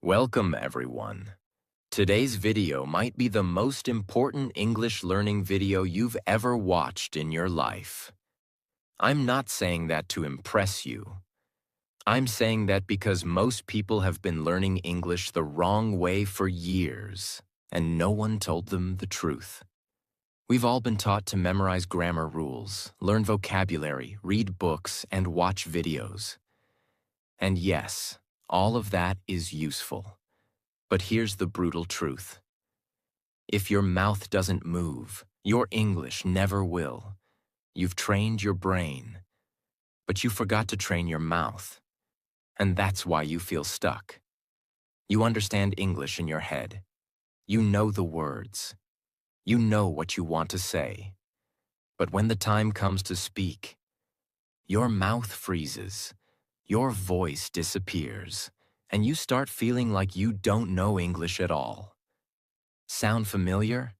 Welcome, everyone. Today's video might be the most important English learning video you've ever watched in your life. I'm not saying that to impress you. I'm saying that because most people have been learning English the wrong way for years, and no one told them the truth. We've all been taught to memorize grammar rules, learn vocabulary, read books, and watch videos. And yes, all of that is useful. But here's the brutal truth. If your mouth doesn't move, your English never will. You've trained your brain, but you forgot to train your mouth. And that's why you feel stuck. You understand English in your head. You know the words. You know what you want to say. But when the time comes to speak, your mouth freezes, your voice disappears, and you start feeling like you don't know English at all. Sound familiar?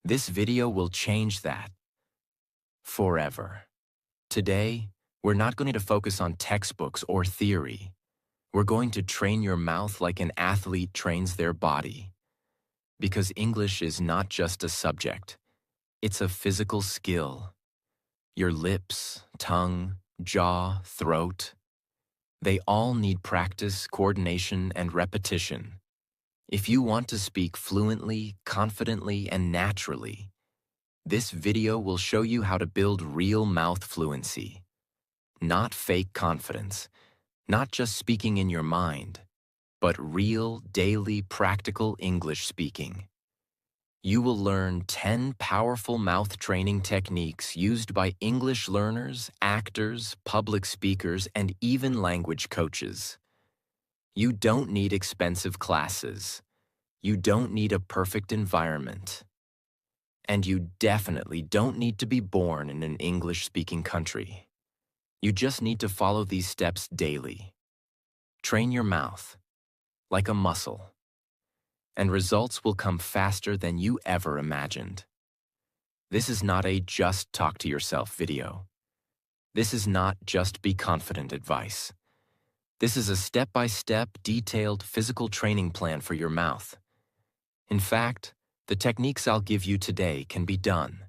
This video will change that. Forever. Today, we're not going to focus on textbooks or theory. We're going to train your mouth like an athlete trains their body. Because English is not just a subject. It's a physical skill. Your lips, tongue, jaw, throat, they all need practice, coordination, and repetition. If you want to speak fluently, confidently, and naturally, this video will show you how to build real mouth fluency. Not fake confidence, not just speaking in your mind, but real, daily, practical English speaking. You will learn 10 powerful mouth training techniques used by English learners, actors, public speakers, and even language coaches. You don't need expensive classes. You don't need a perfect environment. And you definitely don't need to be born in an English-speaking country. You just need to follow these steps daily. Train your mouth, like a muscle. And results will come faster than you ever imagined. This is not a just talk to yourself video. This is not just be confident advice. This is a step-by-step, detailed physical training plan for your mouth. In fact, the techniques I'll give you today can be done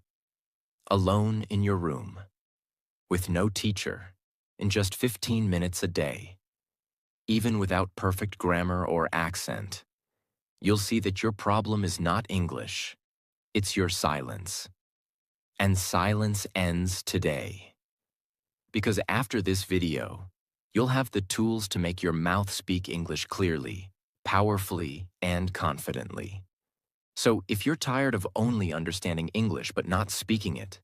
alone in your room, with no teacher, in just 15 minutes a day. Even without perfect grammar or accent, you'll see that your problem is not English, it's your silence. And silence ends today. Because after this video, you'll have the tools to make your mouth speak English clearly, powerfully, and confidently. So if you're tired of only understanding English but not speaking it,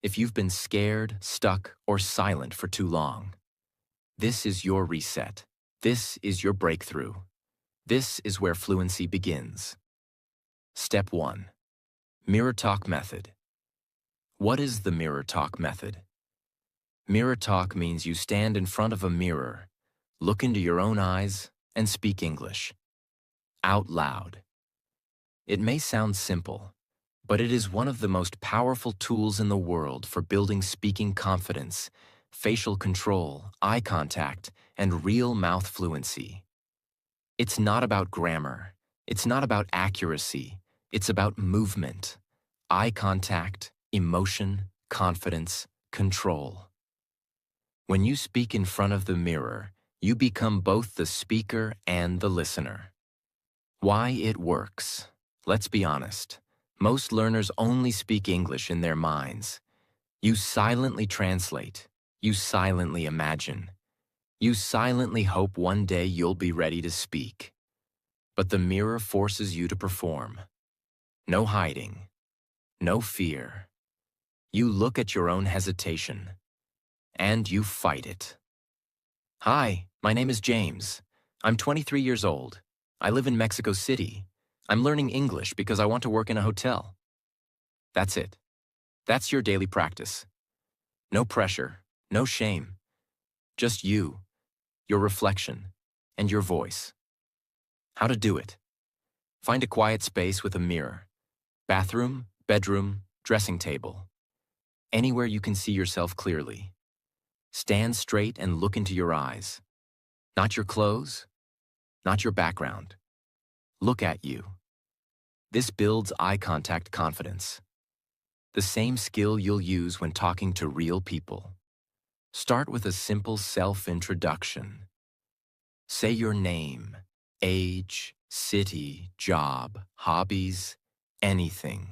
if you've been scared, stuck, or silent for too long, this is your reset. This is your breakthrough. This is where fluency begins. Step 1. Mirror Talk Method. What is the Mirror Talk Method? Mirror talk means you stand in front of a mirror, look into your own eyes, and speak English. Out loud. It may sound simple, but it is one of the most powerful tools in the world for building speaking confidence, facial control, eye contact, and real mouth fluency. It's not about grammar. It's not about accuracy. It's about movement, eye contact, emotion, confidence, control. When you speak in front of the mirror, you become both the speaker and the listener. Why it works? Let's be honest. Most learners only speak English in their minds. You silently translate. You silently imagine. You silently hope one day you'll be ready to speak. But the mirror forces you to perform. No hiding. No fear. You look at your own hesitation. And you fight it. Hi, my name is James. I'm 23 years old. I live in Mexico City. I'm learning English because I want to work in a hotel. That's it. That's your daily practice. No pressure, no shame. Just you, your reflection, and your voice. How to do it. Find a quiet space with a mirror. Bathroom, bedroom, dressing table. Anywhere you can see yourself clearly. Stand straight and look into your eyes. Not your clothes, not your background. Look at you. This builds eye contact confidence, the same skill you'll use when talking to real people. Start with a simple self-introduction. Say your name, age, city, job, hobbies, anything.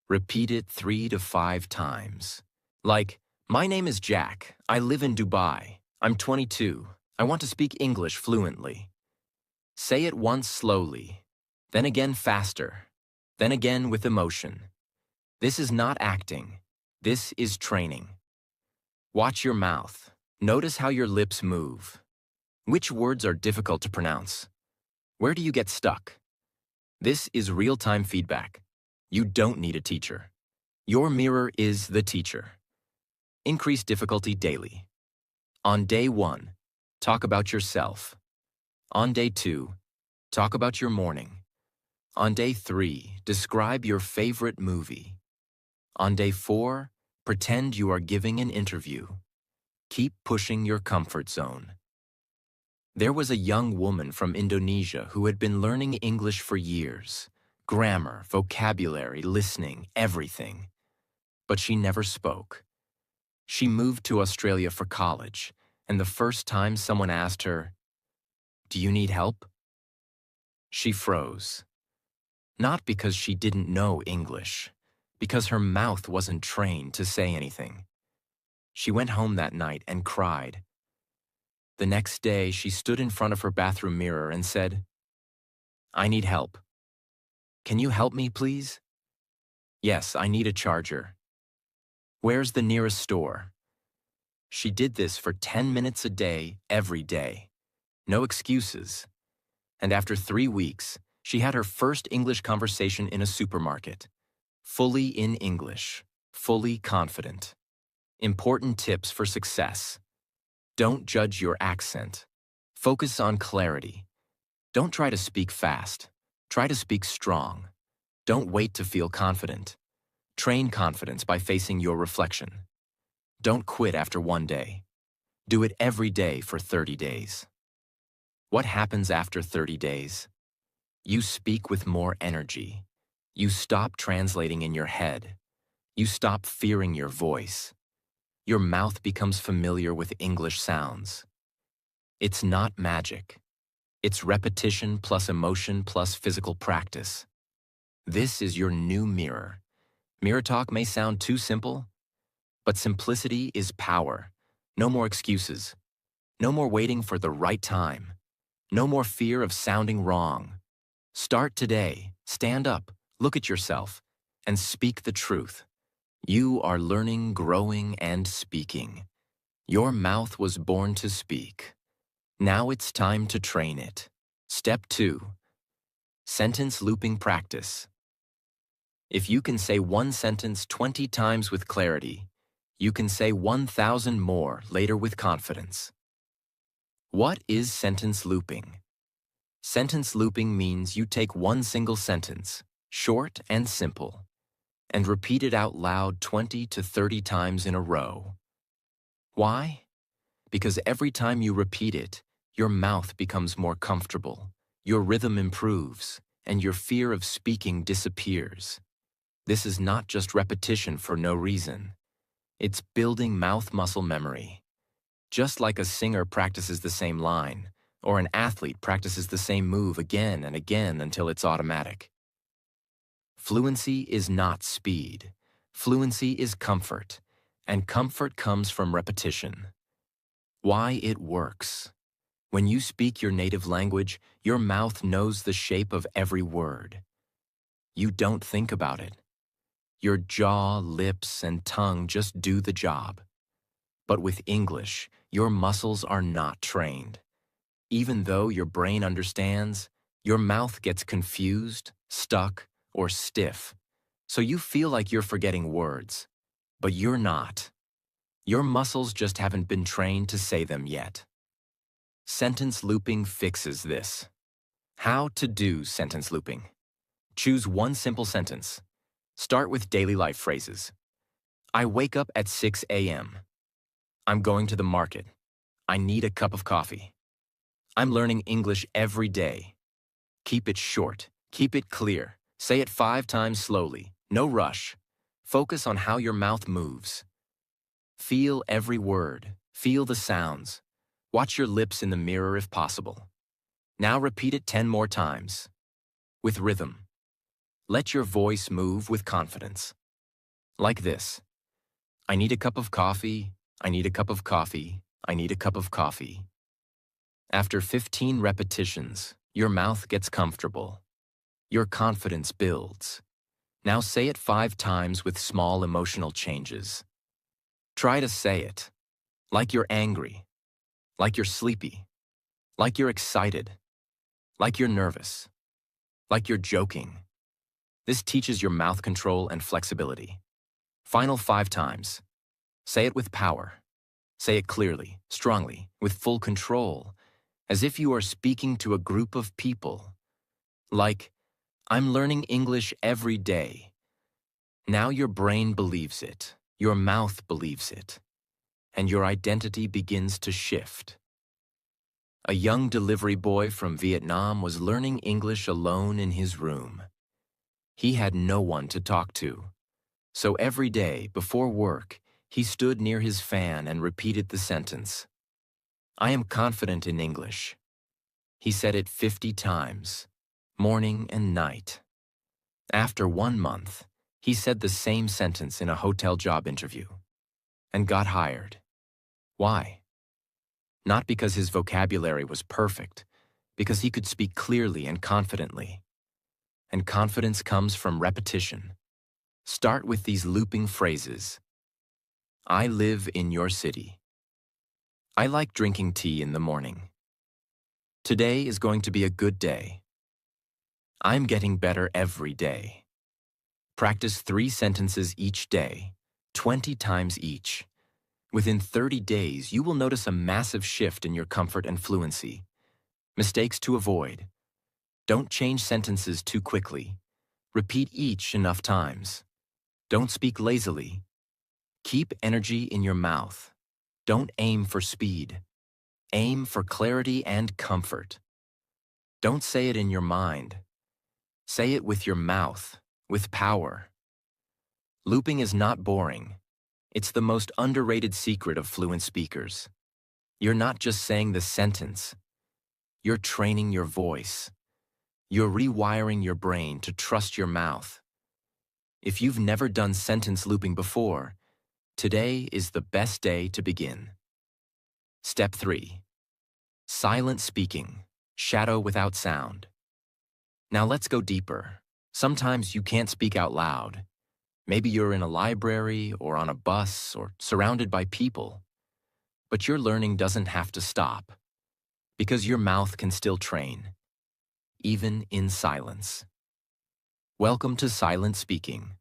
Repeat it 3 to 5 times. Like, my name is Jack. I live in Dubai. I'm 22. I want to speak English fluently. Say it once slowly, then again faster, then again with emotion. This is not acting. This is training. Watch your mouth. Notice how your lips move. Which words are difficult to pronounce? Where do you get stuck? This is real-time feedback. You don't need a teacher. Your mirror is the teacher. Increase difficulty daily. On day 1, talk about yourself. On day 2, talk about your morning. On day 3, describe your favorite movie. On day 4, pretend you are giving an interview. Keep pushing your comfort zone. There was a young woman from Indonesia who had been learning English for years. Grammar, vocabulary, listening, everything. But she never spoke. She moved to Australia for college, and the first time someone asked her, "Do you need help?" she froze. Not because she didn't know English, because her mouth wasn't trained to say anything. She went home that night and cried. The next day, she stood in front of her bathroom mirror and said, "I need help. Can you help me, please?" "Yes, I need a charger." "Where's the nearest store?" She did this for 10 minutes a day, every day. No excuses. And after 3 weeks, she had her first English conversation in a supermarket. Fully in English, fully confident. Important tips for success. Don't judge your accent. Focus on clarity. Don't try to speak fast. Try to speak strong. Don't wait to feel confident. Train confidence by facing your reflection. Don't quit after 1 day. Do it every day for 30 days. What happens after 30 days? You speak with more energy. You stop translating in your head. You stop fearing your voice. Your mouth becomes familiar with English sounds. It's not magic. It's repetition plus emotion plus physical practice. This is your new mirror. Mirror talk may sound too simple, but simplicity is power. No more excuses. No more waiting for the right time. No more fear of sounding wrong. Start today. Stand up, look at yourself, and speak the truth. You are learning, growing, and speaking. Your mouth was born to speak. Now it's time to train it. Step 2. Sentence looping practice. If you can say one sentence 20 times with clarity, you can say 1,000 more later with confidence. What is sentence looping? Sentence looping means you take one single sentence, short and simple, and repeat it out loud 20 to 30 times in a row. Why? Because every time you repeat it, your mouth becomes more comfortable, your rhythm improves, and your fear of speaking disappears. This is not just repetition for no reason. It's building mouth muscle memory. Just like a singer practices the same line, or an athlete practices the same move again and again until it's automatic. Fluency is not speed. Fluency is comfort, and comfort comes from repetition. Why it works. When you speak your native language, your mouth knows the shape of every word. You don't think about it. Your jaw, lips, and tongue just do the job. But with English, your muscles are not trained. Even though your brain understands, your mouth gets confused, stuck, or stiff. So you feel like you're forgetting words. But you're not. Your muscles just haven't been trained to say them yet. Sentence looping fixes this. How to do sentence looping. Choose one simple sentence. Start with daily life phrases. I wake up at 6 a.m. I'm going to the market. I need a cup of coffee. I'm learning English every day. Keep it short. Keep it clear. Say it 5 times slowly. No rush. Focus on how your mouth moves. Feel every word. Feel the sounds. Watch your lips in the mirror if possible. Now repeat it 10 more times. With rhythm. Let your voice move with confidence. Like this. I need a cup of coffee. I need a cup of coffee. I need a cup of coffee. After 15 repetitions, your mouth gets comfortable. Your confidence builds. Now say it 5 times with small emotional changes. Try to say it like you're angry, like you're sleepy, like you're excited, like you're nervous, like you're joking. This teaches your mouth control and flexibility. Final 5 times. Say it with power. Say it clearly, strongly, with full control, as if you are speaking to a group of people. Like, I'm learning English every day. Now your brain believes it, your mouth believes it, and your identity begins to shift. A young delivery boy from Vietnam was learning English alone in his room. He had no one to talk to. So every day, before work, he stood near his fan and repeated the sentence, I am confident in English. He said it 50 times, morning and night. After 1 month, he said the same sentence in a hotel job interview and got hired. Why? Not because his vocabulary was perfect, because he could speak clearly and confidently. And confidence comes from repetition. Start with these looping phrases. I live in your city. I like drinking tea in the morning. Today is going to be a good day. I'm getting better every day. Practice 3 sentences each day, 20 times each. Within 30 days, you will notice a massive shift in your comfort and fluency. Mistakes to avoid. Don't change sentences too quickly. Repeat each enough times. Don't speak lazily. Keep energy in your mouth. Don't aim for speed. Aim for clarity and comfort. Don't say it in your mind. Say it with your mouth, with power. Looping is not boring. It's the most underrated secret of fluent speakers. You're not just saying the sentence. You're training your voice. You're rewiring your brain to trust your mouth. If you've never done sentence looping before, today is the best day to begin. Step 3. Silent speaking. Shadow without sound. Now let's go deeper. Sometimes you can't speak out loud. Maybe you're in a library or on a bus or surrounded by people. But your learning doesn't have to stop, because your mouth can still train, even in silence. Welcome to silent speaking.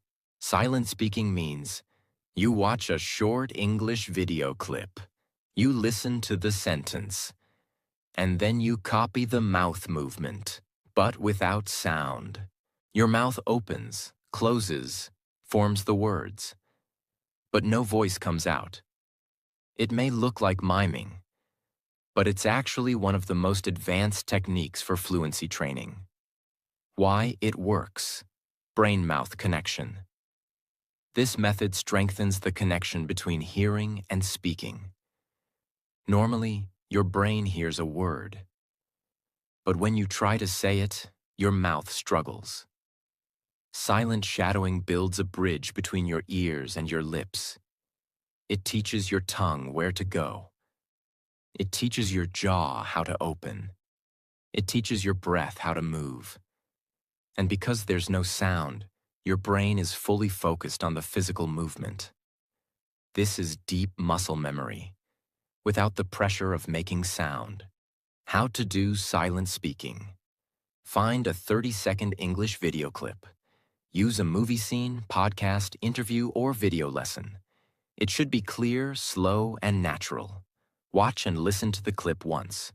Silent speaking means you watch a short English video clip, you listen to the sentence, and then you copy the mouth movement, but without sound. Your mouth opens, closes, forms the words, but no voice comes out. It may look like miming, but it's actually one of the most advanced techniques for fluency training. Why it works. Brain-mouth connection. This method strengthens the connection between hearing and speaking. Normally, your brain hears a word, but when you try to say it, your mouth struggles. Silent shadowing builds a bridge between your ears and your lips. It teaches your tongue where to go. It teaches your jaw how to open. It teaches your breath how to move. And because there's no sound, your brain is fully focused on the physical movement. This is deep muscle memory, without the pressure of making sound. How to do silent speaking. Find a 30-second English video clip. Use a movie scene, podcast, interview, or video lesson. It should be clear, slow, and natural. Watch and listen to the clip once.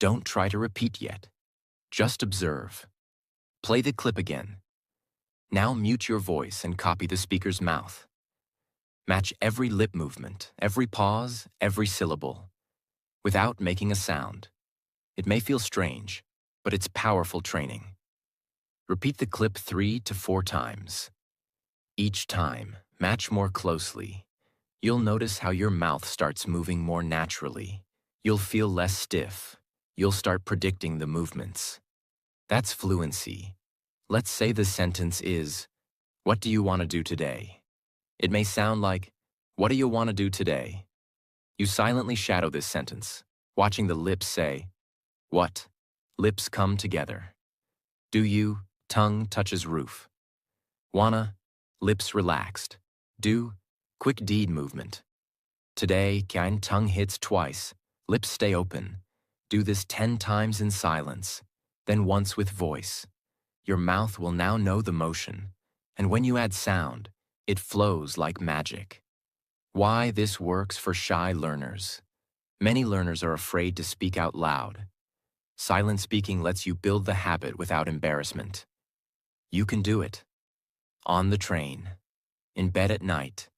Don't try to repeat yet. Just observe. Play the clip again. Now mute your voice and copy the speaker's mouth. Match every lip movement, every pause, every syllable, without making a sound. It may feel strange, but it's powerful training. Repeat the clip 3 to 4 times. Each time, match more closely. You'll notice how your mouth starts moving more naturally. You'll feel less stiff. You'll start predicting the movements. That's fluency. Let's say the sentence is, "What do you want to do today?" It may sound like, "What do you want to do today?" You silently shadow this sentence, watching the lips say, "What?" Lips come together. "Do you?" Tongue touches roof. "Wanna?" Lips relaxed. "Do?" Quick deed movement. Today, kein tongue hits twice. Lips stay open. Do this 10 times in silence, then once with voice. Your mouth will now know the motion, and when you add sound, it flows like magic. Why this works for shy learners. Many learners are afraid to speak out loud. Silent speaking lets you build the habit without embarrassment. You can do it. On the train, in bed at night,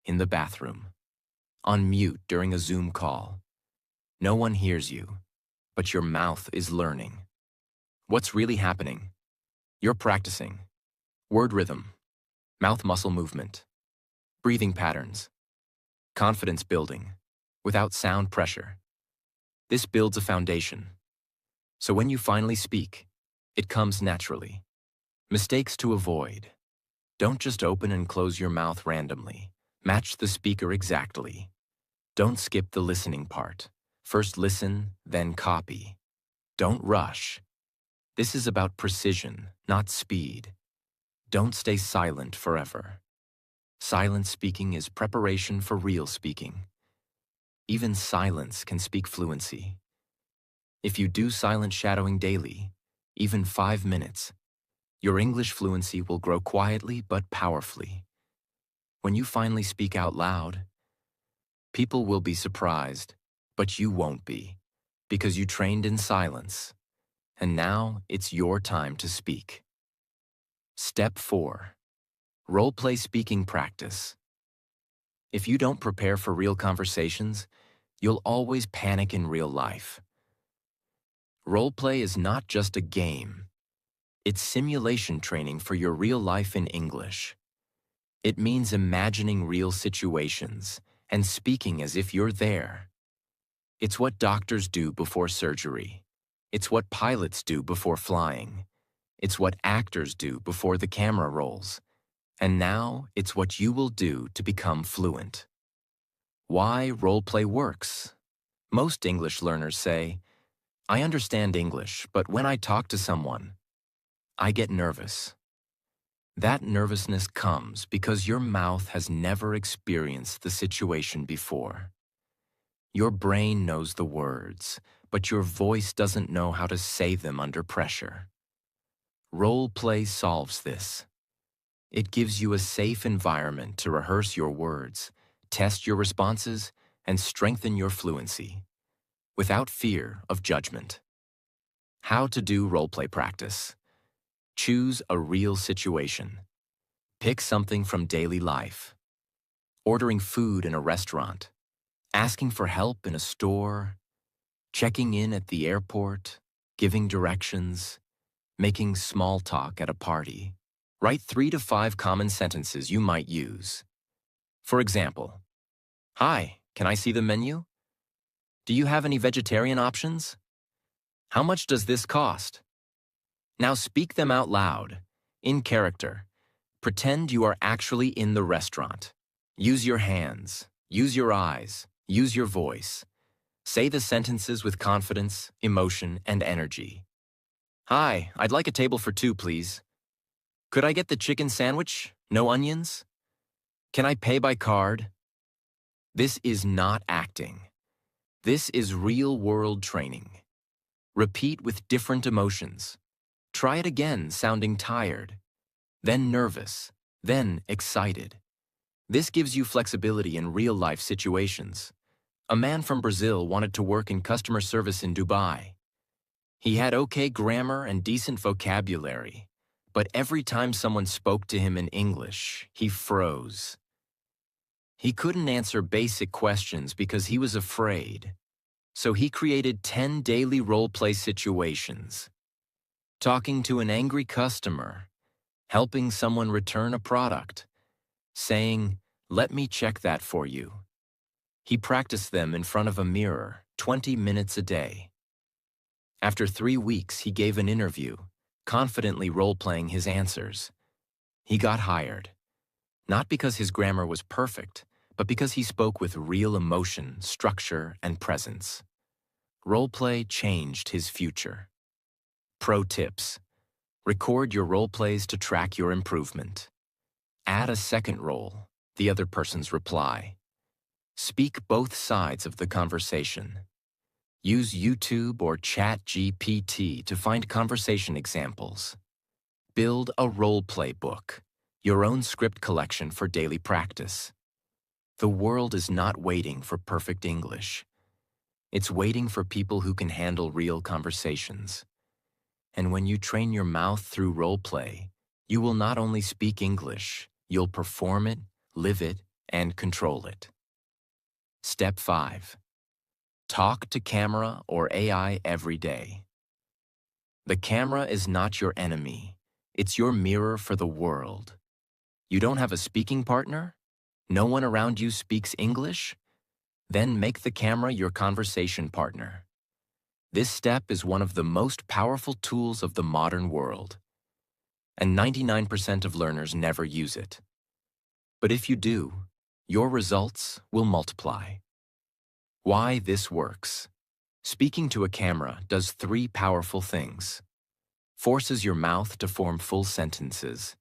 in the bathroom, on mute during a Zoom call. No one hears you, but your mouth is learning. What's really happening? You're practicing. Word rhythm, mouth muscle movement, breathing patterns, confidence building, without sound pressure. This builds a foundation. So when you finally speak, it comes naturally. Mistakes to avoid. Don't just open and close your mouth randomly. Match the speaker exactly. Don't skip the listening part. First listen, then copy. Don't rush. This is about precision, not speed. Don't stay silent forever. Silent speaking is preparation for real speaking. Even silence can speak fluency. If you do silent shadowing daily, even 5 minutes, your English fluency will grow quietly but powerfully. When you finally speak out loud, people will be surprised, but you won't be, because you trained in silence, and now it's your time to speak. Step 4. Role-play speaking practice. If you don't prepare for real conversations, you'll always panic in real life. Role-play is not just a game. It's simulation training for your real life in English. It means imagining real situations and speaking as if you're there. It's what doctors do before surgery. It's what pilots do before flying. It's what actors do before the camera rolls. And now, it's what you will do to become fluent. Why role-play works? Most English learners say, "I understand English, but when I talk to someone, I get nervous." That nervousness comes because your mouth has never experienced the situation before. Your brain knows the words, but your voice doesn't know how to say them under pressure. Role-play solves this. It gives you a safe environment to rehearse your words, test your responses, and strengthen your fluency, without fear of judgment. How to do role-play practice. Choose a real situation. Pick something from daily life. Ordering food in a restaurant, asking for help in a store, checking in at the airport, giving directions, making small talk at a party. Write 3 to 5 common sentences you might use. For example, "Hi, can I see the menu? Do you have any vegetarian options? How much does this cost?" Now speak them out loud, in character. Pretend you are actually in the restaurant. Use your hands, use your eyes, use your voice. Say the sentences with confidence, emotion, and energy. "Hi, I'd like a table for 2, please. Could I get the chicken sandwich? No onions? Can I pay by card?" This is not acting. This is real-world training. Repeat with different emotions. Try it again, sounding tired, then nervous, then excited. This gives you flexibility in real-life situations. A man from Brazil wanted to work in customer service in Dubai. He had okay grammar and decent vocabulary, but every time someone spoke to him in English, he froze. He couldn't answer basic questions because he was afraid. So he created 10 daily role-play situations. Talking to an angry customer, helping someone return a product, saying, "Let me check that for you." He practiced them in front of a mirror, 20 minutes a day. After 3 weeks, he gave an interview, confidently role-playing his answers. He got hired, not because his grammar was perfect, but because he spoke with real emotion, structure, and presence. Role-play changed his future. Pro tips: record your role-plays to track your improvement. Add a second role, the other person's reply. Speak both sides of the conversation. Use YouTube or ChatGPT to find conversation examples. Build a role-play book, your own script collection for daily practice. The world is not waiting for perfect English. It's waiting for people who can handle real conversations. And when you train your mouth through role-play, you will not only speak English, you'll perform it, live it, and control it. Step 5. Talk to camera or AI every day. The camera is not your enemy. It's your mirror for the world. You don't have a speaking partner? No one around you speaks English? Then make the camera your conversation partner. This step is one of the most powerful tools of the modern world, and 99% of learners never use it. But if you do, your results will multiply. Why this works. Speaking to a camera does 3 powerful things. Forces your mouth to form full sentences.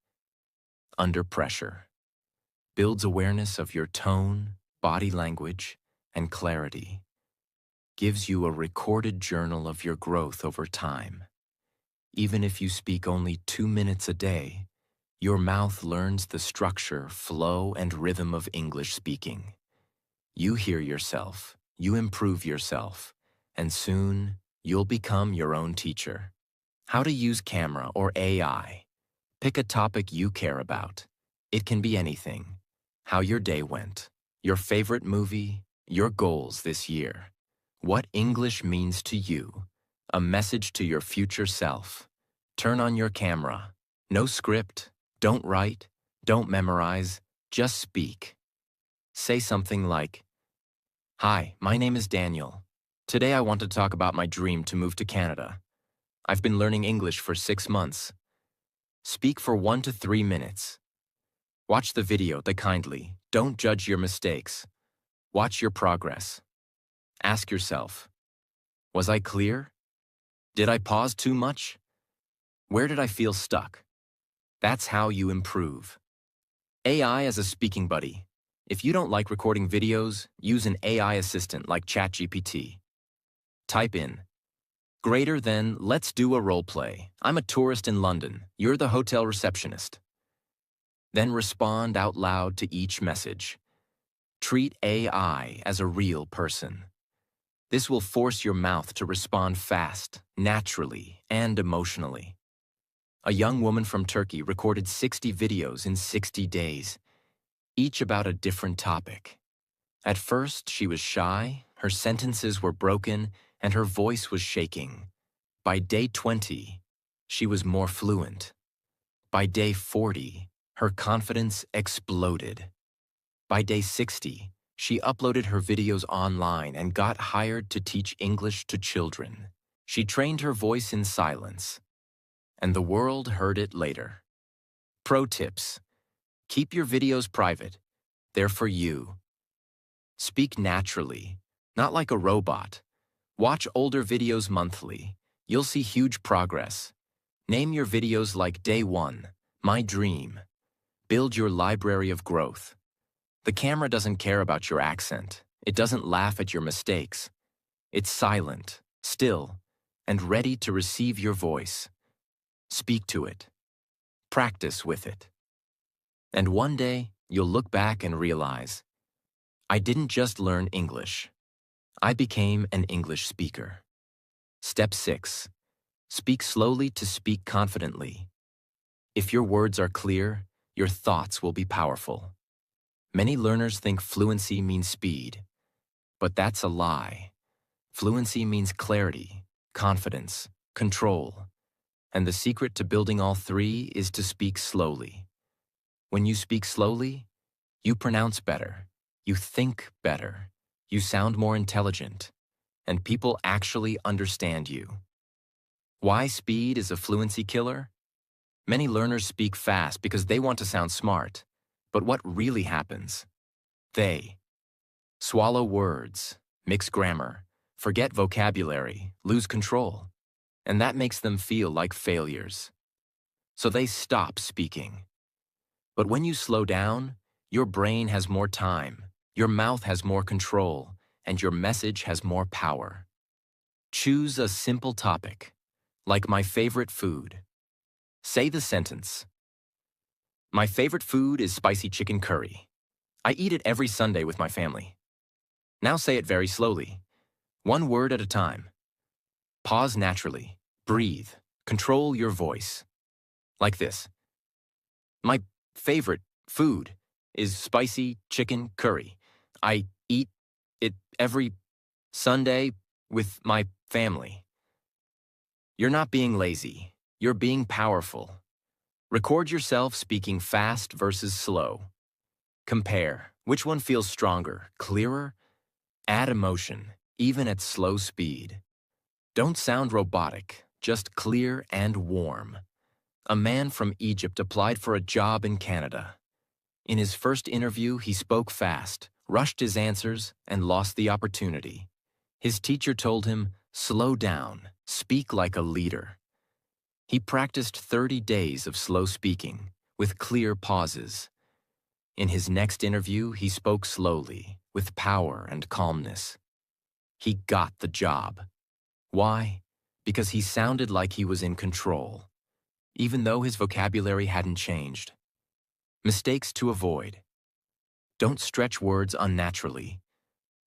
Under pressure. Builds awareness of your tone, body language, and clarity. Gives you a recorded journal of your growth over time. Even if you speak only 2 minutes a day, your mouth learns the structure, flow, and rhythm of English speaking. You hear yourself, you improve yourself, and soon you'll become your own teacher. How to use camera or AI. Pick a topic you care about. It can be anything. How your day went, your favorite movie, your goals this year. What English means to you. A message to your future self. Turn on your camera. No script. Don't write. Don't memorize. Just speak. Say something like, "Hi, my name is Daniel. Today I want to talk about my dream to move to Canada. I've been learning English for 6 months." Speak for 1 to 3 minutes. Watch the video kindly. Don't judge your mistakes. Watch your progress. Ask yourself, was I clear? Did I pause too much? Where did I feel stuck? That's how you improve. AI as a speaking buddy. If you don't like recording videos, use an AI assistant like ChatGPT. Type in, greater than, let's do a role play. I'm a tourist in London. You're the hotel receptionist. Then respond out loud to each message. Treat AI as a real person. This will force your mouth to respond fast, naturally, and emotionally. A young woman from Turkey recorded 60 videos in 60 days, each about a different topic. At first, she was shy, her sentences were broken, and her voice was shaking. By day 20, she was more fluent. By day 40, her confidence exploded. By day 60, she uploaded her videos online and got hired to teach English to children. She trained her voice in silence, and the world heard it later. Pro tips. Keep your videos private. They're for you. Speak naturally, not like a robot. Watch older videos monthly. You'll see huge progress. Name your videos like Day 1, My Dream. Build your library of growth. The camera doesn't care about your accent. It doesn't laugh at your mistakes. It's silent, still, and ready to receive your voice. Speak to it. Practice with it. And one day, you'll look back and realize, I didn't just learn English. I became an English speaker. Step 6. Speak slowly to speak confidently. If your words are clear, your thoughts will be powerful. Many learners think fluency means speed, but that's a lie. Fluency means clarity, confidence, control. And the secret to building all three is to speak slowly. When you speak slowly, you pronounce better, you think better, you sound more intelligent, and people actually understand you. Why speed is a fluency killer? Many learners speak fast because they want to sound smart. But what really happens? They swallow words, mix grammar, forget vocabulary, lose control. And that makes them feel like failures. So they stop speaking. But when you slow down, your brain has more time, your mouth has more control, and your message has more power. Choose a simple topic, like my favorite food. Say the sentence. My favorite food is spicy chicken curry. I eat it every Sunday with my family. Now say it very slowly, one word at a time. Pause naturally, breathe, control your voice. Like this. My favorite food is spicy chicken curry. I eat it every Sunday with my family. You're not being lazy. You're being powerful. Record yourself speaking fast versus slow. Compare. Which one feels stronger, clearer? Add emotion, even at slow speed. Don't sound robotic, just clear and warm. A man from Egypt applied for a job in Canada. In his first interview, he spoke fast, rushed his answers, and lost the opportunity. His teacher told him, slow down, speak like a leader. He practiced 30 days of slow speaking, with clear pauses. In his next interview, he spoke slowly, with power and calmness. He got the job. Why? Because he sounded like he was in control, even though his vocabulary hadn't changed. Mistakes to avoid. Don't stretch words unnaturally.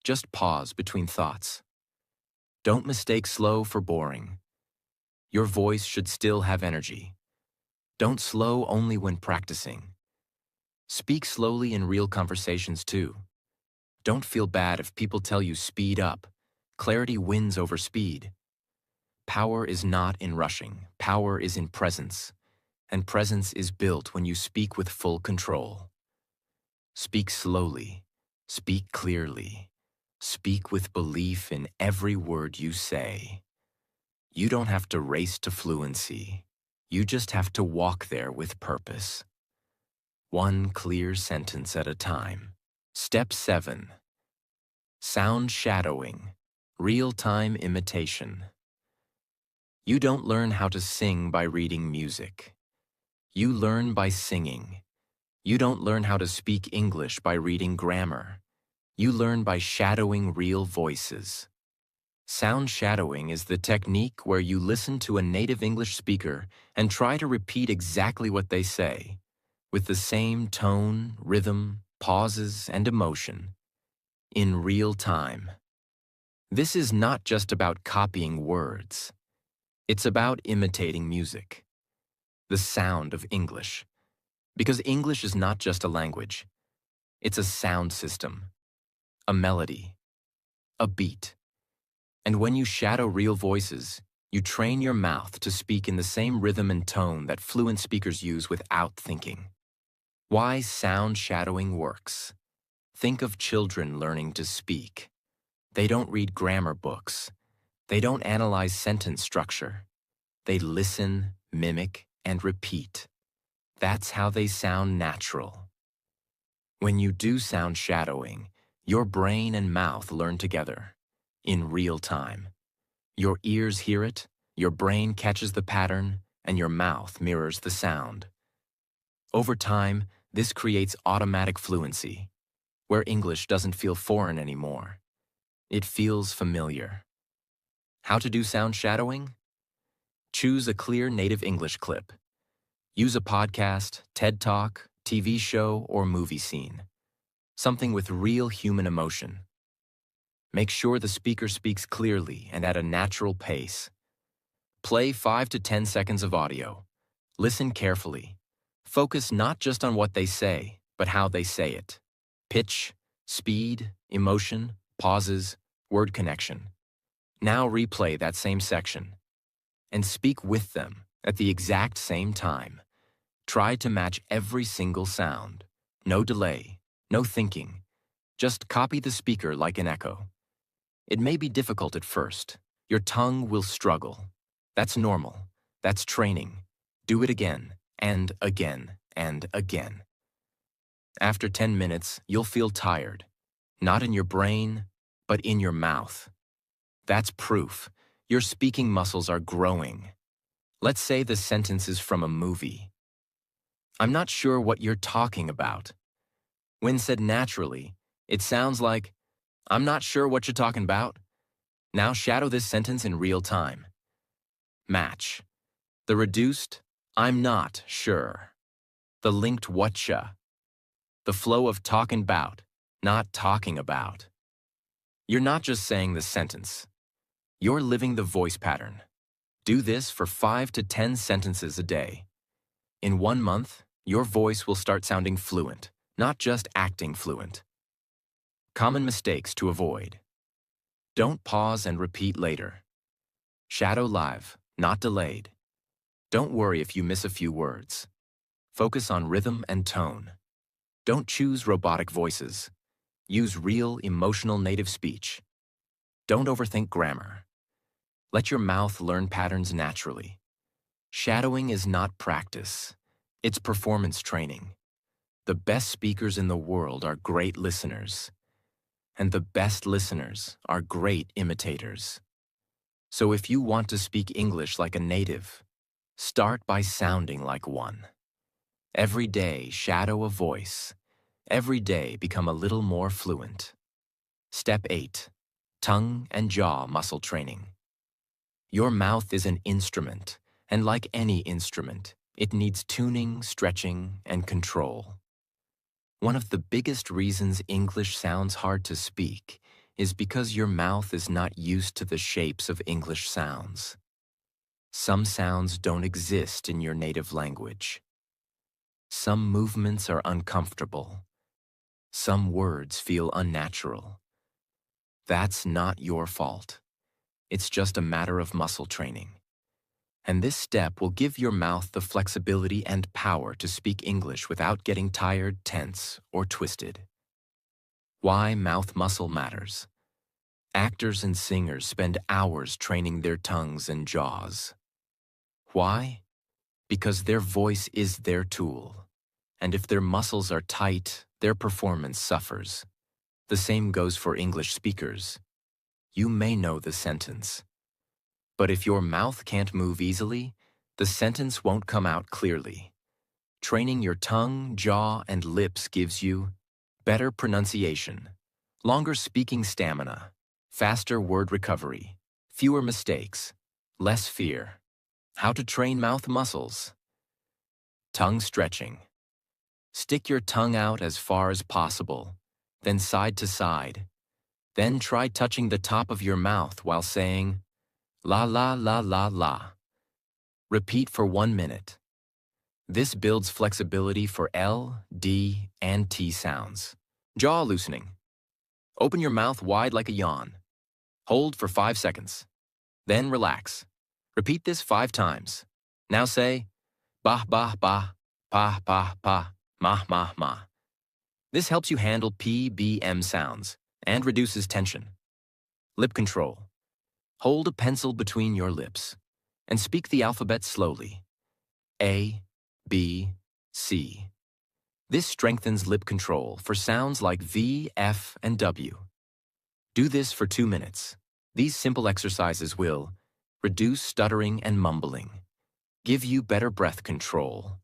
Just pause between thoughts. Don't mistake slow for boring. Your voice should still have energy. Don't slow only when practicing. Speak slowly in real conversations too. Don't feel bad if people tell you speed up. Clarity wins over speed. Power is not in rushing. Power is in presence. And presence is built when you speak with full control. Speak slowly. Speak clearly. Speak with belief in every word you say. You don't have to race to fluency. You just have to walk there with purpose. One clear sentence at a time. Step 7. Sound shadowing. Real-time imitation. You don't learn how to sing by reading music. You learn by singing. You don't learn how to speak English by reading grammar. You learn by shadowing real voices. Sound shadowing is the technique where you listen to a native English speaker and try to repeat exactly what they say, with the same tone, rhythm, pauses, and emotion, in real time. This is not just about copying words. It's about imitating music, the sound of English. Because English is not just a language. It's a sound system, a melody, a beat. And when you shadow real voices, you train your mouth to speak in the same rhythm and tone that fluent speakers use without thinking. Why sound shadowing works. Think of children learning to speak. They don't read grammar books. They don't analyze sentence structure. They listen, mimic, and repeat. That's how they sound natural. When you do sound shadowing, your brain and mouth learn together, in real time. Your ears hear it, your brain catches the pattern, and your mouth mirrors the sound. Over time, this creates automatic fluency, where English doesn't feel foreign anymore. It feels familiar. How to do sound shadowing? Choose a clear native English clip. Use a podcast, TED Talk, TV show, or movie scene. Something with real human emotion. Make sure the speaker speaks clearly and at a natural pace. Play 5 to 10 seconds of audio. Listen carefully. Focus not just on what they say, but how they say it. Pitch, speed, emotion, pauses, word connection. Now replay that same section and speak with them at the exact same time. Try to match every single sound. No delay, no thinking. Just copy the speaker like an echo. It may be difficult at first. Your tongue will struggle. That's normal. That's training. Do it again, and again, and again. After 10 minutes, you'll feel tired. Not in your brain, but in your mouth. That's proof. Your speaking muscles are growing. Let's say the sentence is from a movie. I'm not sure what you're talking about. When said naturally, it sounds like, I'm not sure what you're talking about. Now shadow this sentence in real time. Match. The reduced, I'm not sure. The linked whatcha. The flow of talking about, not talking about. You're not just saying the sentence. You're living the voice pattern. Do this for 5 to 10 sentences a day. In 1 month, your voice will start sounding fluent, not just acting fluent. Common mistakes to avoid. Don't pause and repeat later. Shadow live, not delayed. Don't worry if you miss a few words. Focus on rhythm and tone. Don't choose robotic voices. Use real, emotional native speech. Don't overthink grammar. Let your mouth learn patterns naturally. Shadowing is not practice. It's performance training. The best speakers in the world are great listeners. And the best listeners are great imitators. So if you want to speak English like a native, start by sounding like one. Every day, shadow a voice. Every day, become a little more fluent. Step 8. Tongue and jaw muscle training. Your mouth is an instrument, and like any instrument, it needs tuning, stretching, and control. One of the biggest reasons English sounds hard to speak is because your mouth is not used to the shapes of English sounds. Some sounds don't exist in your native language. Some movements are uncomfortable. Some words feel unnatural. That's not your fault. It's just a matter of muscle training. And this step will give your mouth the flexibility and power to speak English without getting tired, tense, or twisted. Why mouth muscle matters. Actors and singers spend hours training their tongues and jaws. Why? Because their voice is their tool. And if their muscles are tight, their performance suffers. The same goes for English speakers. You may know the sentence. But if your mouth can't move easily, the sentence won't come out clearly. Training your tongue, jaw, and lips gives you better pronunciation, longer speaking stamina, faster word recovery, fewer mistakes, less fear. How to train mouth muscles. Tongue stretching. Stick your tongue out as far as possible, then side to side. Then try touching the top of your mouth while saying, la la la la la. Repeat for 1 minute. This builds flexibility for L, D, and T sounds. Jaw loosening. Open your mouth wide like a yawn. Hold for 5 seconds. Then relax. Repeat this 5 times. Now say, bah bah bah, pa pa pa, mah mah mah. This helps you handle P, B, M sounds and reduces tension. Lip control. Hold a pencil between your lips and speak the alphabet slowly. A, B, C. This strengthens lip control for sounds like V, F, and W. Do this for 2 minutes. These simple exercises will reduce stuttering and mumbling, give you better breath control,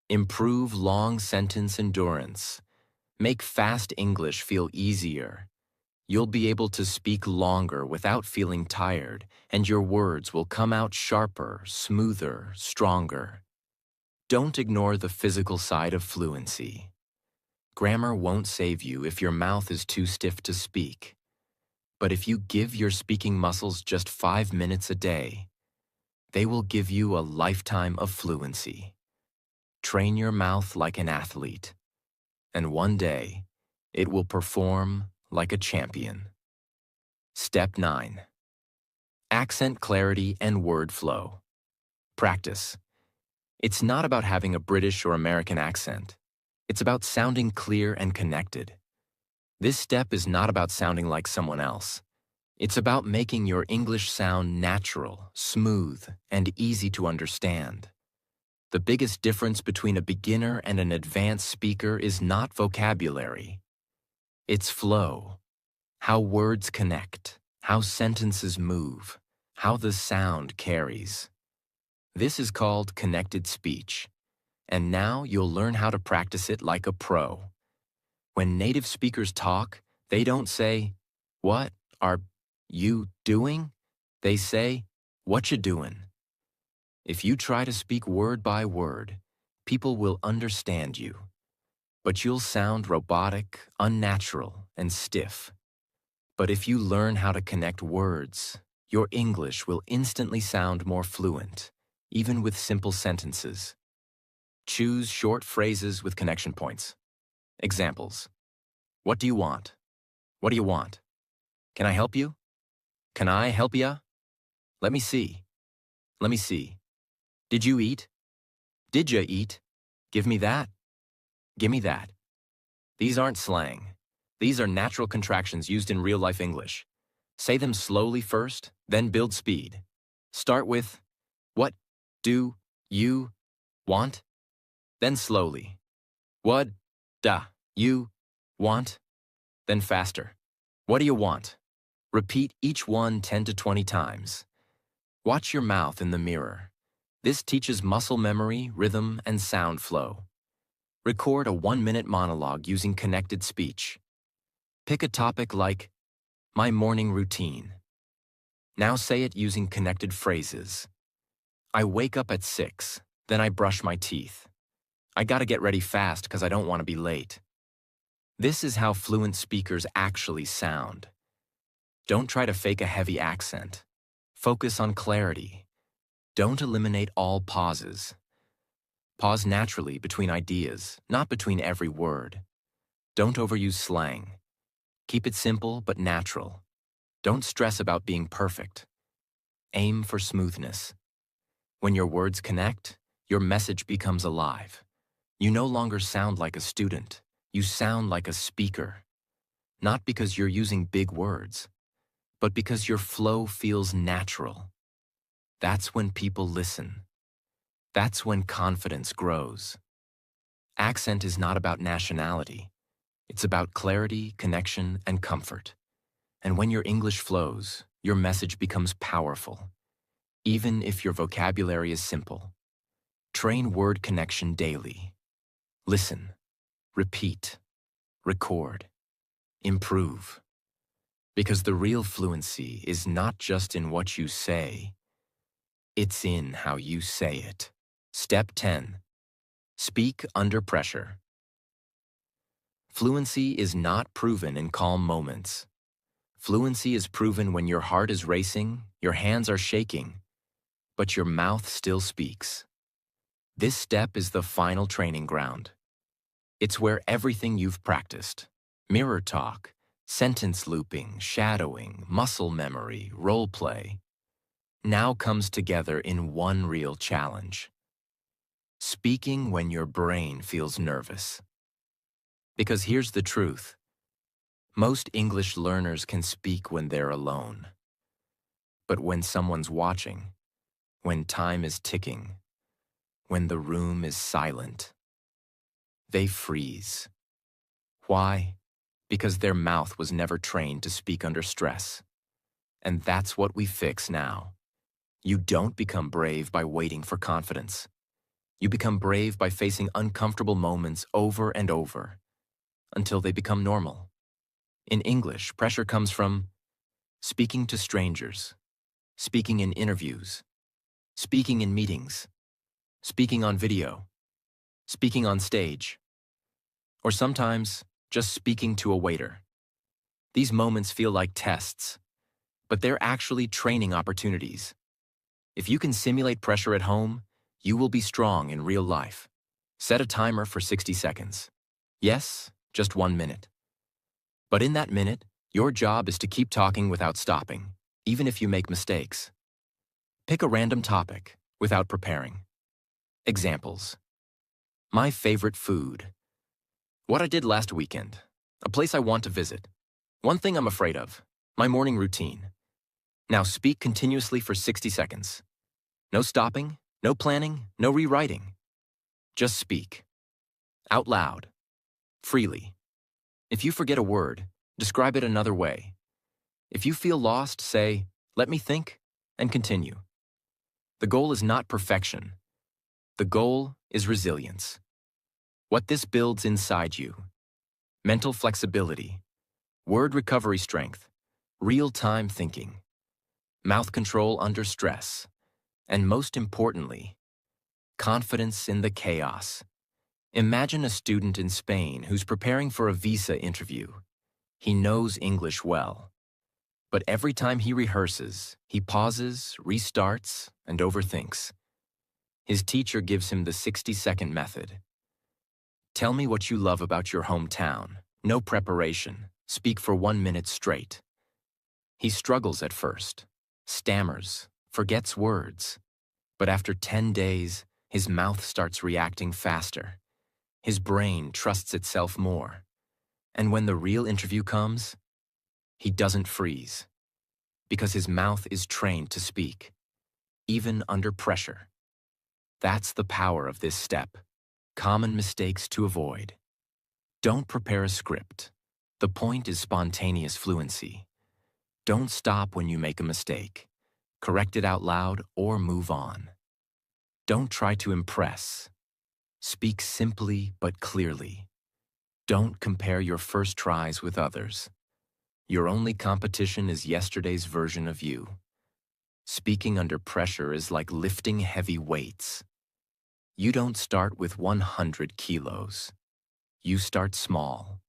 improve long sentence endurance, make fast English feel easier. You'll be able to speak longer without feeling tired, and your words will come out sharper, smoother, stronger. Don't ignore the physical side of fluency. Grammar won't save you if your mouth is too stiff to speak. But if you give your speaking muscles just 5 minutes a day, they will give you a lifetime of fluency. Train your mouth like an athlete, and one day it will perform like a champion. Step 9. Accent clarity and word flow. Practice. It's not about having a British or American accent. It's about sounding clear and connected. This step is not about sounding like someone else. It's about making your English sound natural, smooth, and easy to understand. The biggest difference between a beginner and an advanced speaker is not vocabulary. It's flow. How words connect, how sentences move, how the sound carries. This is called connected speech. And now you'll learn how to practice it like a pro. When native speakers talk, they don't say, "What are you doing?" They say, "What you doing?" If you try to speak word by word, people will understand you. But you'll sound robotic, unnatural, and stiff. But if you learn how to connect words, your English will instantly sound more fluent, even with simple sentences. Choose short phrases with connection points. Examples. What do you want? What do you want? Can I help you? Can I help ya? Let me see. Let me see. Did you eat? Did ya eat? Give me that. Give me that. These aren't slang. These are natural contractions used in real-life English. Say them slowly first, then build speed. Start with, what do you want? Then slowly. What da you want? Then faster. What do you want? Repeat each one 10 to 20 times. Watch your mouth in the mirror. This teaches muscle memory, rhythm, and sound flow. Record a 1-minute monologue using connected speech. Pick a topic like, my morning routine. Now say it using connected phrases. I wake up at 6, then I brush my teeth. I gotta get ready fast because I don't want to be late. This is how fluent speakers actually sound. Don't try to fake a heavy accent. Focus on clarity. Don't eliminate all pauses. Pause naturally between ideas, not between every word. Don't overuse slang. Keep it simple but natural. Don't stress about being perfect. Aim for smoothness. When your words connect, your message becomes alive. You no longer sound like a student. You sound like a speaker. Not because you're using big words, but because your flow feels natural. That's when people listen. That's when confidence grows. Accent is not about nationality. It's about clarity, connection, and comfort. And when your English flows, your message becomes powerful, even if your vocabulary is simple. Train word connection daily. Listen, repeat, record, improve. Because the real fluency is not just in what you say, it's in how you say it. Step 10. Speak under pressure. Fluency is not proven in calm moments. Fluency is proven when your heart is racing, your hands are shaking, but your mouth still speaks. This step is the final training ground. It's where everything you've practiced, mirror talk, sentence looping, shadowing, muscle memory, role play, now comes together in one real challenge. Speaking when your brain feels nervous. Because here's the truth. Most English learners can speak when they're alone. But when someone's watching, when time is ticking, when the room is silent, they freeze. Why? Because their mouth was never trained to speak under stress. And that's what we fix now. You don't become brave by waiting for confidence. You become brave by facing uncomfortable moments over and over, until they become normal. In English, pressure comes from speaking to strangers, speaking in interviews, speaking in meetings, speaking on video, speaking on stage, or sometimes just speaking to a waiter. These moments feel like tests, but they're actually training opportunities. If you can simulate pressure at home, you will be strong in real life. Set a timer for 60 seconds. Yes, just 1 minute. But in that minute, your job is to keep talking without stopping. even if you make mistakes. Pick a random topic without preparing. Examples. My favorite food. What I did last weekend. A place I want to visit. One thing I'm afraid of. My morning routine. Now speak continuously for 60 seconds. No stopping, no planning, no rewriting. Just speak. Out loud. Freely. If you forget a word, describe it another way. If you feel lost, say, "Let me think," and continue. The goal is not perfection. The goal is resilience. What this builds inside you: mental flexibility, word recovery strength, real-time thinking, mouth control under stress, and most importantly, confidence in the chaos. Imagine a student in Spain who's preparing for a visa interview. He knows English well. But every time he rehearses, he pauses, restarts, and overthinks. His teacher gives him the 60-second method. Tell me what you love about your hometown. No preparation. Speak for 1 minute straight. He struggles at first, stammers, forgets words. But after 10 days, his mouth starts reacting faster. His brain trusts itself more. And when the real interview comes, he doesn't freeze. Because his mouth is trained to speak, even under pressure. That's the power of this step. Common mistakes to avoid. Don't prepare a script. The point is spontaneous fluency. Don't stop when you make a mistake. Correct it out loud or move on. Don't try to impress. Speak simply but clearly. Don't compare your first tries with others. Your only competition is yesterday's version of you. Speaking under pressure is like lifting heavy weights. You don't start with 100 kilos. You start small,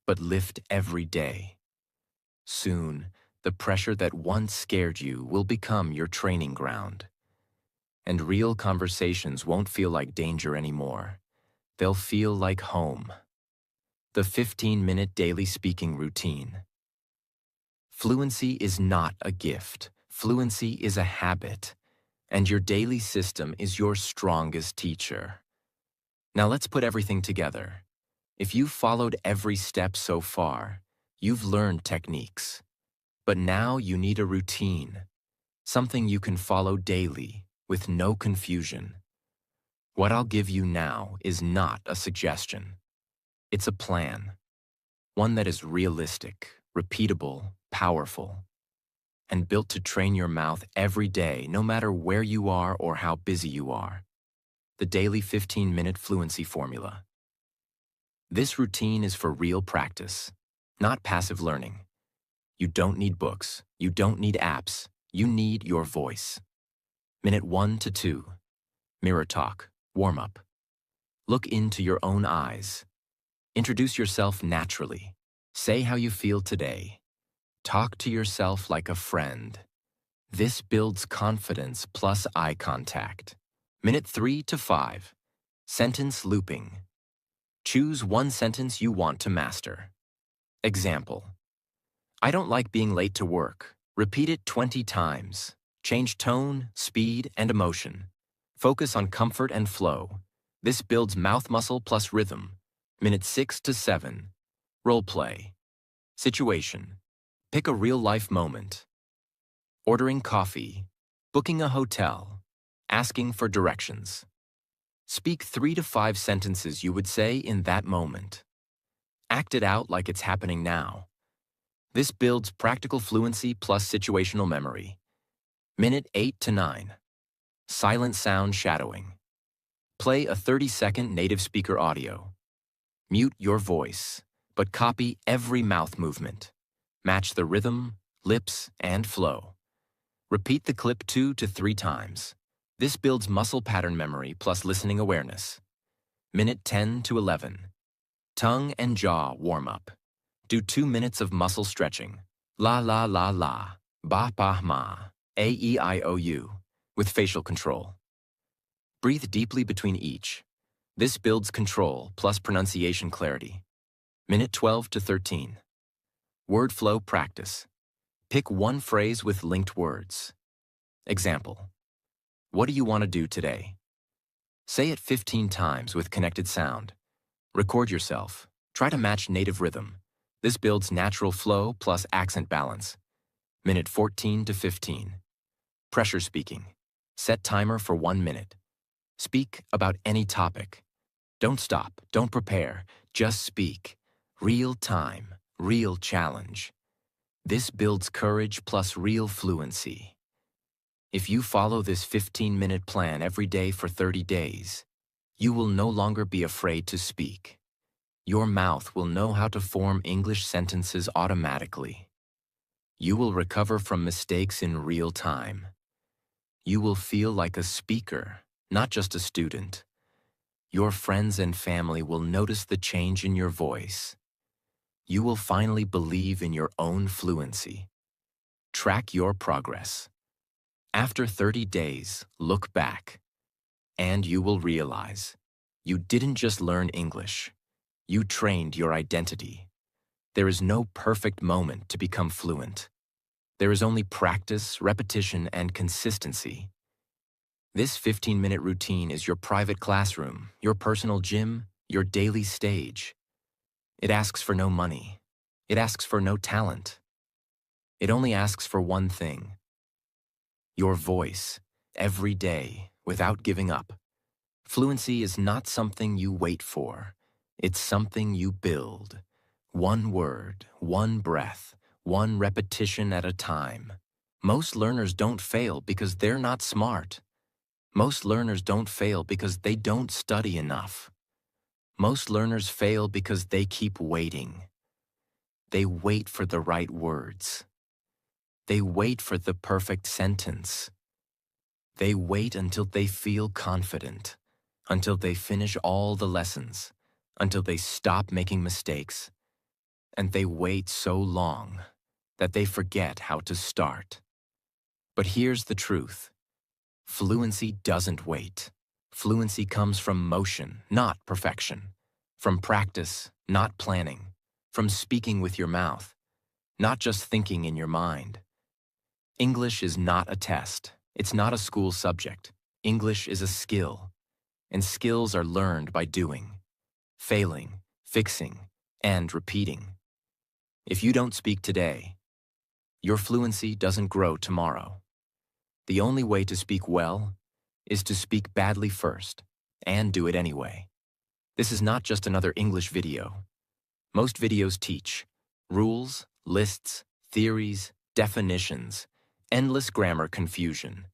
but lift every day. Soon, the pressure that once scared you will become your training ground. And real conversations won't feel like danger anymore. They'll feel like home. The 15-minute daily speaking routine. Fluency is not a gift. Fluency is a habit. And your daily system is your strongest teacher. Now let's put everything together. If you've followed every step so far, you've learned techniques. But now you need a routine. Something you can follow daily, with no confusion. What I'll give you now is not a suggestion. It's a plan. One that is realistic, repeatable, powerful, and built to train your mouth every day, no matter where you are or how busy you are. The daily 15-minute fluency formula. This routine is for real practice, not passive learning. You don't need books. You don't need apps. You need your voice. Minute 1 to 2. Mirror talk. Warm up. Look into your own eyes. Introduce yourself naturally. Say how you feel today. Talk to yourself like a friend. This builds confidence plus eye contact. Minute 3 to 5. Sentence looping. Choose one sentence you want to master. Example. I don't like being late to work. Repeat it 20 times. Change tone, speed, and emotion. Focus on comfort and flow. This builds mouth muscle plus rhythm. Minute 6 to 7. Role play. Situation. Pick a real-life moment. Ordering coffee. Booking a hotel. Asking for directions. Speak 3 to 5 sentences you would say in that moment. Act it out like it's happening now. This builds practical fluency plus situational memory. Minute 8 to 9. Silent sound shadowing. Play a 30-second native speaker audio. Mute your voice, but copy every mouth movement. Match the rhythm, lips, and flow. Repeat the clip 2 to 3 times. This builds muscle pattern memory plus listening awareness. Minute 10 to 11. Tongue and jaw warm-up. Do 2 minutes of muscle stretching. La la la la, ba ba ma, a-e-i-o-u, with facial control. Breathe deeply between each. This builds control plus pronunciation clarity. Minute 12 to 13. Word flow practice. Pick one phrase with linked words. Example: what do you want to do today? Say it 15 times with connected sound. Record yourself. Try to match native rhythm. This builds natural flow plus accent balance. Minute 14 to 15. Pressure speaking. Set timer for 1 minute. Speak about any topic. Don't stop, don't prepare, just speak. Real time, real challenge. This builds courage plus real fluency. If you follow this 15-minute plan every day for 30 days, you will no longer be afraid to speak. Your mouth will know how to form English sentences automatically. You will recover from mistakes in real time. You will feel like a speaker, not just a student. Your friends and family will notice the change in your voice. You will finally believe in your own fluency. Track your progress. After 30 days, look back, and you will realize you didn't just learn English. You trained your identity. There is no perfect moment to become fluent. There is only practice, repetition, and consistency. This 15-minute routine is your private classroom, your personal gym, your daily stage. It asks for no money. It asks for no talent. It only asks for one thing: your voice, every day, without giving up. Fluency is not something you wait for. It's something you build. One word, one breath, one repetition at a time. Most learners don't fail because they're not smart. Most learners don't fail because they don't study enough. Most learners fail because they keep waiting. They wait for the right words. They wait for the perfect sentence. They wait until they feel confident, until they finish all the lessons, until they stop making mistakes. And they wait so long that they forget how to start. But here's the truth. Fluency doesn't wait. Fluency comes from motion, not perfection. From practice, not planning. From speaking with your mouth, not just thinking in your mind. English is not a test. It's not a school subject. English is a skill. And skills are learned by doing, failing, fixing, and repeating. If you don't speak today, your fluency doesn't grow tomorrow. The only way to speak well is to speak badly first and do it anyway. This is not just another English video. Most videos teach rules, lists, theories, definitions, endless grammar confusion.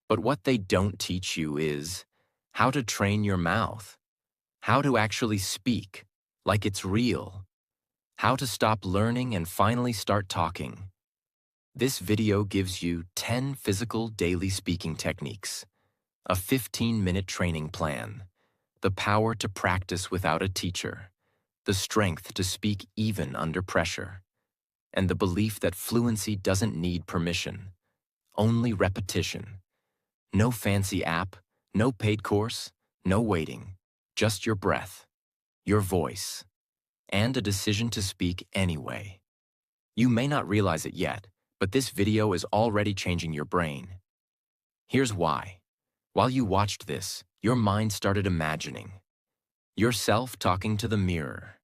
But what they don't teach you is how to train your mouth, how to actually speak like it's real, how to stop learning and finally start talking. This video gives you 10 physical daily speaking techniques, a 15-minute training plan, the power to practice without a teacher, the strength to speak even under pressure, and the belief that fluency doesn't need permission, only repetition. No fancy app, no paid course, no waiting, just your breath, your voice, and a decision to speak anyway. You may not realize it yet, but this video is already changing your brain. Here's why. While you watched this, your mind started imagining. Yourself talking to the mirror.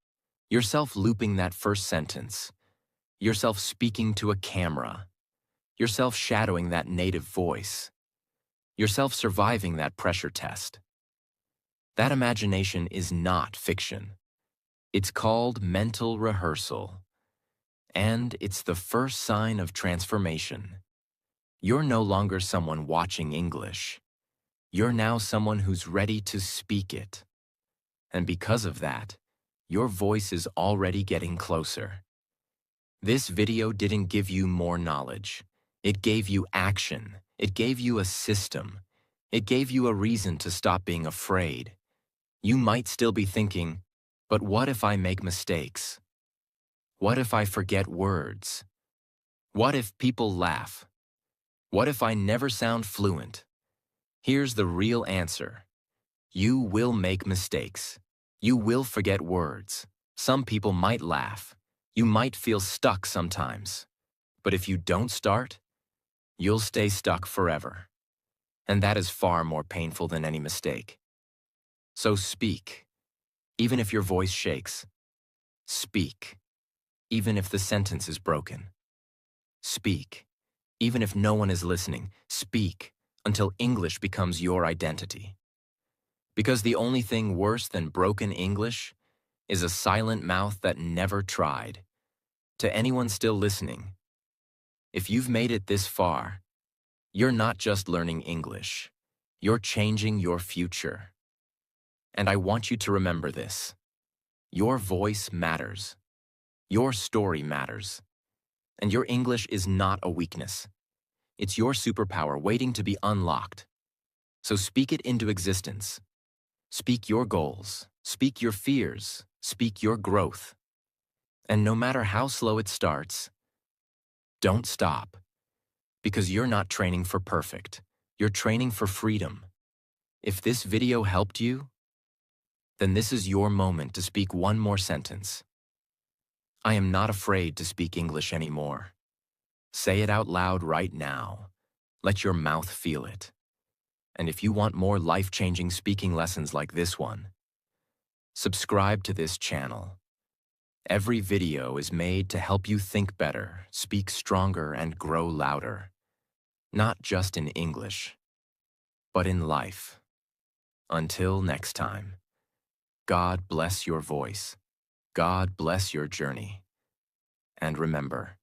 Yourself looping that first sentence. Yourself speaking to a camera. Yourself shadowing that native voice. Yourself surviving that pressure test. That imagination is not fiction. It's called mental rehearsal. And it's the first sign of transformation. You're no longer someone watching English. You're now someone who's ready to speak it. And because of that, your voice is already getting closer. This video didn't give you more knowledge. It gave you action. It gave you a system. It gave you a reason to stop being afraid. You might still be thinking, but what if I make mistakes? What if I forget words? What if people laugh? What if I never sound fluent? Here's the real answer. You will make mistakes. You will forget words. Some people might laugh. You might feel stuck sometimes. But if you don't start, you'll stay stuck forever. And that is far more painful than any mistake. So speak, even if your voice shakes. Speak, even if the sentence is broken. Speak, even if no one is listening. Speak until English becomes your identity. Because the only thing worse than broken English is a silent mouth that never tried. To anyone still listening, if you've made it this far, you're not just learning English, you're changing your future. And I want you to remember this. Your voice matters. Your story matters. And your English is not a weakness. It's your superpower waiting to be unlocked. So speak it into existence. Speak your goals. Speak your fears. Speak your growth. And no matter how slow it starts, don't stop. Because you're not training for perfect. You're training for freedom. If this video helped you, then this is your moment to speak one more sentence. I am not afraid to speak English anymore. Say it out loud right now. Let your mouth feel it. And if you want more life-changing speaking lessons like this one, subscribe to this channel. Every video is made to help you think better, speak stronger, and grow louder. Not just in English, but in life. Until next time, God bless your voice. God bless your journey. And remember,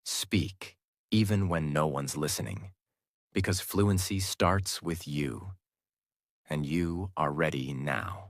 speak even when no one's listening, because fluency starts with you, and you are ready now.